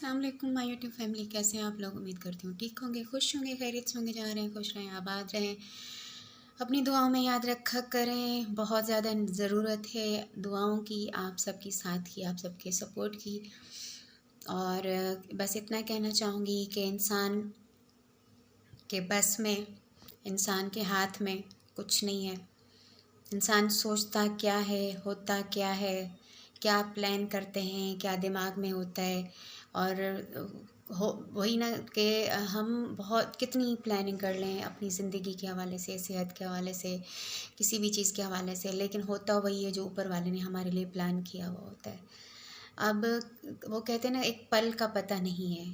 अस्सलाम वालेकुम my YouTube family. कैसे हैं आप लोग? उम्मीद करती हूँ ठीक होंगे, खुश होंगे, खैरियत से होंगे। जा रहे हैं, खुश रहें, आबाद रहें, अपनी दुआओं में याद रखा करें। बहुत ज़्यादा ज़रूरत है दुआओं की, आप सबकी साथ की, आप सबके सपोर्ट की। और बस इतना कहना चाहूँगी कि इंसान के बस में, इंसान के हाथ में कुछ नहीं है। इंसान सोचता क्या है, होता क्या है, क्या प्लान करते हैं, क्या दिमाग में होता है। और हो वही ना कि हम बहुत कितनी प्लानिंग कर लें अपनी ज़िंदगी के हवाले से, सेहत के हवाले से, किसी भी चीज़ के हवाले से, लेकिन होता वही है जो ऊपर वाले ने हमारे लिए प्लान किया हुआ होता है। अब वो कहते हैं ना, एक पल का पता नहीं है।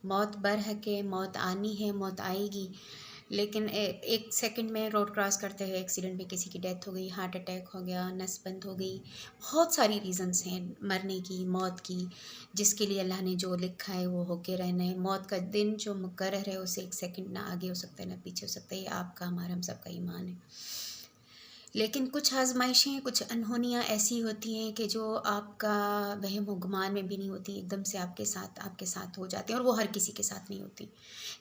मौत बरहक है, मौत आनी है, मौत आएगी। लेकिन एक सेकंड में रोड क्रॉस करते हुए एक्सीडेंट में किसी की डेथ हो गई, हार्ट अटैक हो गया, नस बंद हो गई। बहुत सारी रीज़न्स हैं मरने की, मौत की। जिसके लिए अल्लाह ने जो लिखा है वो होके रहना है। मौत का दिन जो मुकर्रर है उसे एक सेकंड ना आगे हो सकता है ना पीछे हो सकता है। ये आपका, हमारा, हम सबका ईमान है। लेकिन कुछ आजमाइशें, कुछ अनहोनियाँ ऐसी होती हैं कि जो आपका वहम व गुमान में भी नहीं होती, एकदम से आपके साथ हो जाती हैं। और वो हर किसी के साथ नहीं होती।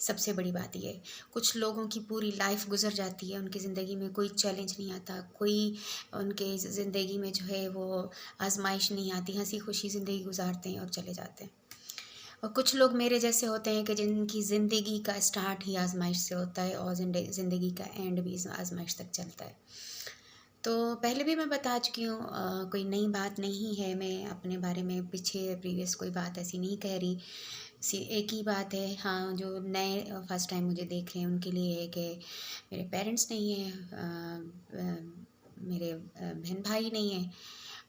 सबसे बड़ी बात ये है, कुछ लोगों की पूरी लाइफ गुजर जाती है, उनकी ज़िंदगी में कोई चैलेंज नहीं आता, कोई उनके ज़िंदगी में जो है वो आजमाइश नहीं आती, हंसी खुशी ज़िंदगी गुजारते हैं और चले जाते हैं। और कुछ लोग मेरे जैसे होते हैं कि जिनकी ज़िंदगी का स्टार्ट ही आजमाइश से होता है और ज़िंदगी का एंड भी आजमाइश तक चलता है। तो पहले भी मैं बता चुकी हूँ, कोई नई बात नहीं है। मैं अपने बारे में पीछे प्रीवियस कोई बात ऐसी नहीं कह रही। एक ही बात है, हाँ, जो नए फर्स्ट टाइम मुझे देख रहे हैं उनके लिए है कि मेरे पेरेंट्स नहीं हैं, मेरे बहन भाई नहीं हैं।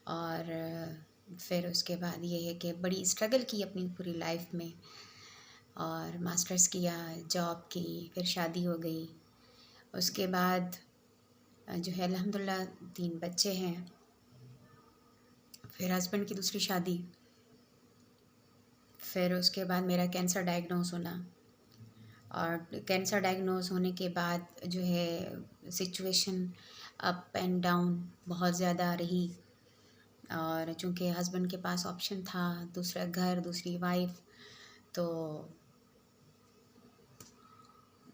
और फिर उसके बाद ये है कि बड़ी स्ट्रगल की अपनी पूरी लाइफ में, और मास्टर्स किया, जॉब की, फिर शादी हो गई। उसके बाद जो है अल्हम्दुलिल्लाह 3 बच्चे हैं। फिर हस्बैंड की दूसरी शादी। फिर उसके बाद मेरा कैंसर डायग्नोस होना। और कैंसर डायग्नोस होने के बाद जो है सिचुएशन अप एंड डाउन बहुत ज़्यादा रही। और चूँकि हस्बैंड के पास ऑप्शन था, दूसरा घर, दूसरी वाइफ, तो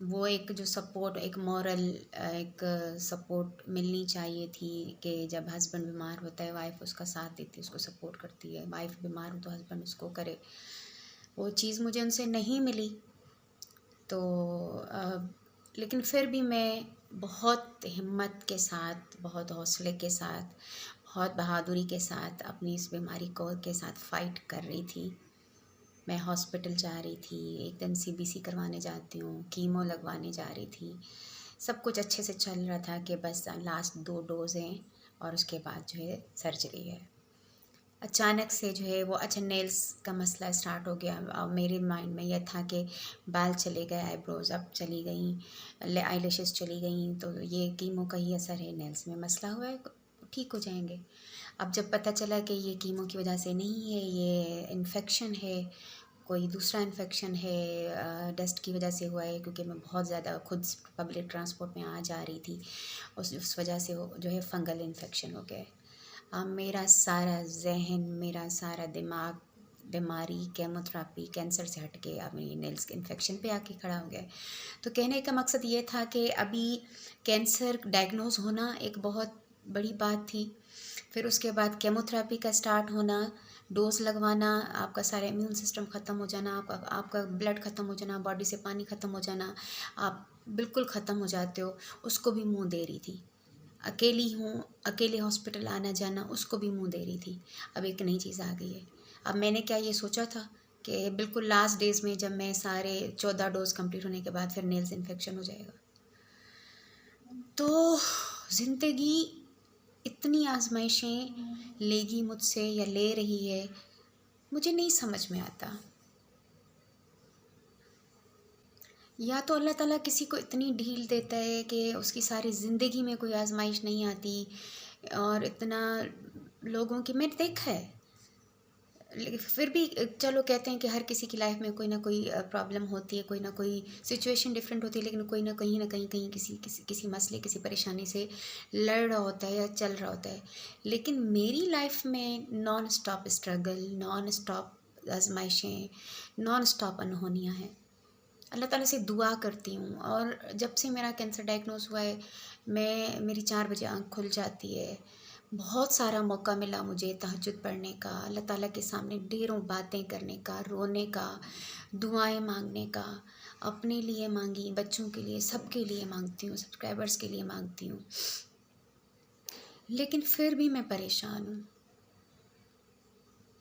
वो एक जो सपोर्ट, एक मॉरल एक सपोर्ट मिलनी चाहिए थी कि जब हस्बैंड बीमार होता है वाइफ उसका साथ देती है, उसको सपोर्ट करती है। वाइफ बीमार हो तो हस्बैंड उसको करे। वो चीज़ मुझे उनसे नहीं मिली। तो लेकिन फिर भी मैं बहुत हिम्मत के साथ, बहुत हौसले के साथ, बहुत बहादुरी के साथ अपनी इस बीमारी को के साथ फ़ाइट कर रही थी। मैं हॉस्पिटल जा रही थी, एकदम सीबीसी करवाने जाती हूँ, कीमो लगवाने जा रही थी। सब कुछ अच्छे से चल रहा था कि बस लास्ट 2 डोज़ हैं और उसके बाद जो है सर्जरी है। अचानक से जो है वो नेल्स का मसला स्टार्ट हो गया। और मेरे माइंड में यह था कि बाल चले गए, आईब्रोज अब चली गई, आईलैशेस चली गई, तो ये कीमो का ही असर है, नेल्स में मसला हुआ है, ठीक हो जाएंगे। अब जब पता चला कि ये कीमो की वजह से नहीं है, ये इन्फेक्शन है, कोई दूसरा इन्फेक्शन है, डस्ट की वजह से हुआ है, क्योंकि मैं बहुत ज़्यादा खुद पब्लिक ट्रांसपोर्ट में आ जा रही थी, उस वजह से जो है फंगल इन्फेक्शन हो गया है। अब मेरा सारा जहन, मेरा सारा दिमाग बीमारी, केमोथेरेपी, कैंसर से हट के अब ये नेल्स के इन्फेक्शन पे आके खड़ा हो गया है। तो कहने का मकसद ये था कि अभी कैंसर डायग्नोज होना एक बहुत बड़ी बात थी। फिर उसके बाद केमोथेरेपी का स्टार्ट होना, डोज लगवाना, आपका सारा इम्यून सिस्टम ख़त्म हो जाना, आपका ब्लड ख़त्म हो जाना, बॉडी से पानी ख़त्म हो जाना, आप बिल्कुल ख़त्म हो जाते हो, उसको भी मुँह दे रही थी। अकेली हूँ, अकेले हॉस्पिटल आना जाना, उसको भी मुँह दे रही थी। अब एक नई चीज़ आ गई है। अब मैंने क्या ये सोचा था कि बिल्कुल लास्ट डेज़ में जब मैं सारे 14 डोज़ कंप्लीट होने के बाद फिर नेल्स इन्फेक्शन हो जाएगा। तो ज़िंदगी इतनी आजमाइशें लेगी मुझसे या ले रही है, मुझे नहीं समझ में आता। या तो अल्लाह ताला किसी को इतनी ढील देता है कि उसकी सारी ज़िंदगी में कोई आजमाइश नहीं आती। और इतना लोगों की मैंने देखा है, लेकिन फिर भी चलो कहते हैं कि हर किसी की लाइफ में कोई ना कोई प्रॉब्लम होती है, कोई ना कोई सिचुएशन डिफरेंट होती है, लेकिन कोई ना कहीं किसी मसले, किसी परेशानी से लड़ रहा होता है या चल रहा होता है। लेकिन मेरी लाइफ में non stop struggle, non stop आजमाइशें, नॉन स्टॉप अनहोनियाँ हैं। अल्लाह ताला से दुआ करती हूँ, और जब से मेरा कैंसर डायग्नोस हुआ है, मेरी 4 बजे आँख खुल जाती है। बहुत सारा मौका मिला मुझे तहज्जुद पढ़ने का, अल्लाह ताला के सामने ढेरों बातें करने का, रोने का, दुआएं मांगने का। अपने लिए मांगी, बच्चों के लिए, सबके लिए मांगती हूँ, सब्सक्राइबर्स के लिए मांगती हूँ, लेकिन फिर भी मैं परेशान हूँ।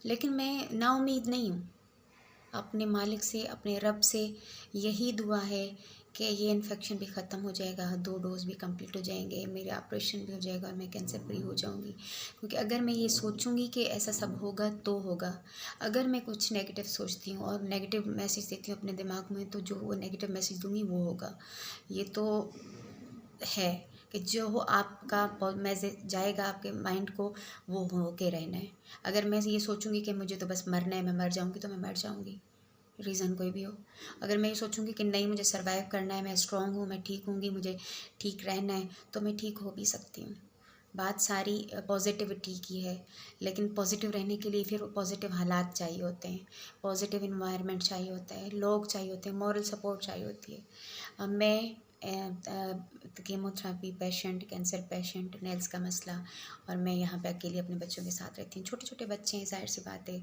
लेकिन मैं नाउम्मीद नहीं हूँ। अपने मालिक से, अपने रब से यही दुआ है कि ये इन्फेक्शन भी ख़त्म हो जाएगा, 2 डोज़ भी कंप्लीट हो जाएंगे, मेरे ऑपरेशन भी हो जाएगा और मैं कैंसर फ्री हो जाऊंगी। क्योंकि अगर मैं ये सोचूंगी कि ऐसा सब होगा तो होगा, अगर मैं कुछ नेगेटिव सोचती हूँ और नेगेटिव मैसेज देती हूँ अपने दिमाग में, तो जो वो नेगेटिव मैसेज दूंगी वो होगा। ये तो है कि जो हो आपका मैसेज जाएगा आपके माइंड को, वो हो के रहना है। अगर मैं ये सोचूंगी कि मुझे तो बस मरना है, मैं मर जाऊंगी, तो मैं मर जाऊंगी, रीज़न कोई भी हो। अगर मैं ये सोचूंगी कि नहीं, मुझे सर्वाइव करना है, मैं स्ट्रांग हूँ, मैं ठीक होंगी, मुझे ठीक रहना है, तो मैं ठीक हो भी सकती हूँ। बात सारी पॉजिटिविटी की है, लेकिन पॉजिटिव रहने के लिए फिर पॉजिटिव हालात चाहिए होते हैं, पॉजिटिव इन्वायरमेंट चाहिए होता है, लोग चाहिए होते हैं, मॉरल सपोर्ट चाहिए होती है। मैं chemotherapy patient, cancer patient, nails का मसला, और मैं यहाँ पे अकेले अपने बच्चों के साथ रहती हूँ। छोटे छोटे बच्चे हैं, जाहिर सी बात है,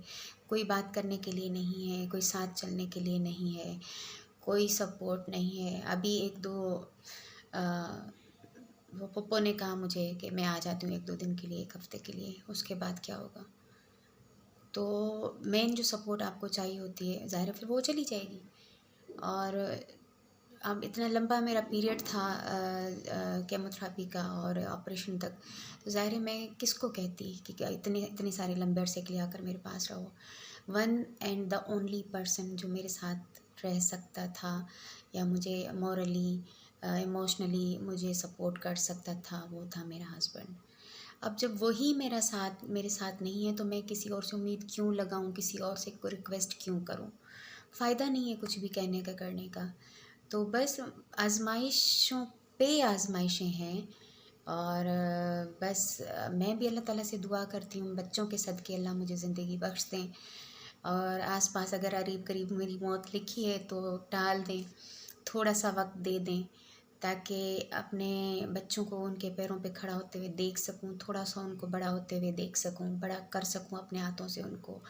कोई बात करने के लिए नहीं है, कोई साथ चलने के लिए नहीं है, कोई सपोर्ट नहीं है। अभी 1-2 वो पप्पो ने कहा मुझे कि मैं आ जाती हूँ 1-2 दिन के लिए, 1 हफ़्ते के लिए, उसके बाद क्या होगा। तो मेन जो सपोर्ट आपको चाहिए होती है, ज़ाहिर है फिर वो चली जाएगी। और अब इतना लंबा मेरा पीरियड था केमोथेरेपी का और ऑपरेशन तक, तो ज़ाहिर है मैं किसको कहती कि क्या इतने सारे लंबे अरसे के लिए आकर मेरे पास रहो। One and the only person जो मेरे साथ रह सकता था, या मुझे मॉरली इमोशनली मुझे सपोर्ट कर सकता था, वो था मेरा हस्बैंड। अब जब वही मेरे साथ नहीं है, तो मैं किसी और से उम्मीद क्यों लगाऊं, किसी और से को रिक्वेस्ट क्यों करूं। फ़ायदा नहीं है कुछ भी कहने का, करने का। तो बस आजमाइशों पे आजमाइशें हैं। और बस मैं भी अल्लाह ताला से दुआ करती हूँ, बच्चों के सदके अल्लाह मुझे ज़िंदगी बख्श दें, और आसपास अगर करीब करीब मेरी मौत लिखी है तो टाल दें, थोड़ा सा वक्त दे दें, ताकि अपने बच्चों को उनके पैरों पे खड़ा होते हुए देख सकूं, थोड़ा सा उनको बड़ा होते हुए देख सकूं, बड़ा कर सकूं अपने हाथों से उनको।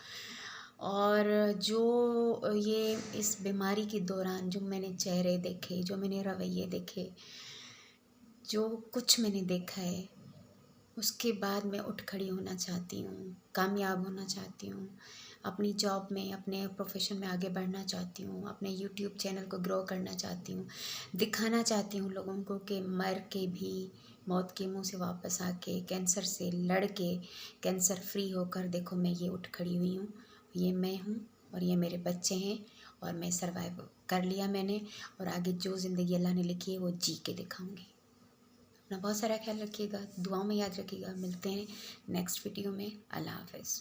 और जो ये इस बीमारी के दौरान जो मैंने चेहरे देखे, जो मैंने रवैये देखे, जो कुछ मैंने देखा है, उसके बाद मैं उठ खड़ी होना चाहती हूँ, कामयाब होना चाहती हूँ, अपनी जॉब में, अपने प्रोफेशन में आगे बढ़ना चाहती हूँ, अपने यूट्यूब चैनल को ग्रो करना चाहती हूँ, दिखाना चाहती हूँ लोगों को कि मर के भी, मौत के मुंह से वापस आके, कैंसर से लड़ के, कैंसर फ्री होकर देखो मैं ये उठ खड़ी हुई हूँ, ये मैं हूँ और ये मेरे बच्चे हैं, और मैं सर्वाइव कर लिया मैंने, और आगे जो ज़िंदगी अल्लाह ने लिखी है वो जी के दिखाऊंगी। अपना बहुत सारा ख्याल रखिएगा, दुआओं में याद रखिएगा। मिलते हैं नेक्स्ट वीडियो में। अल्लाह हाफ़िज़।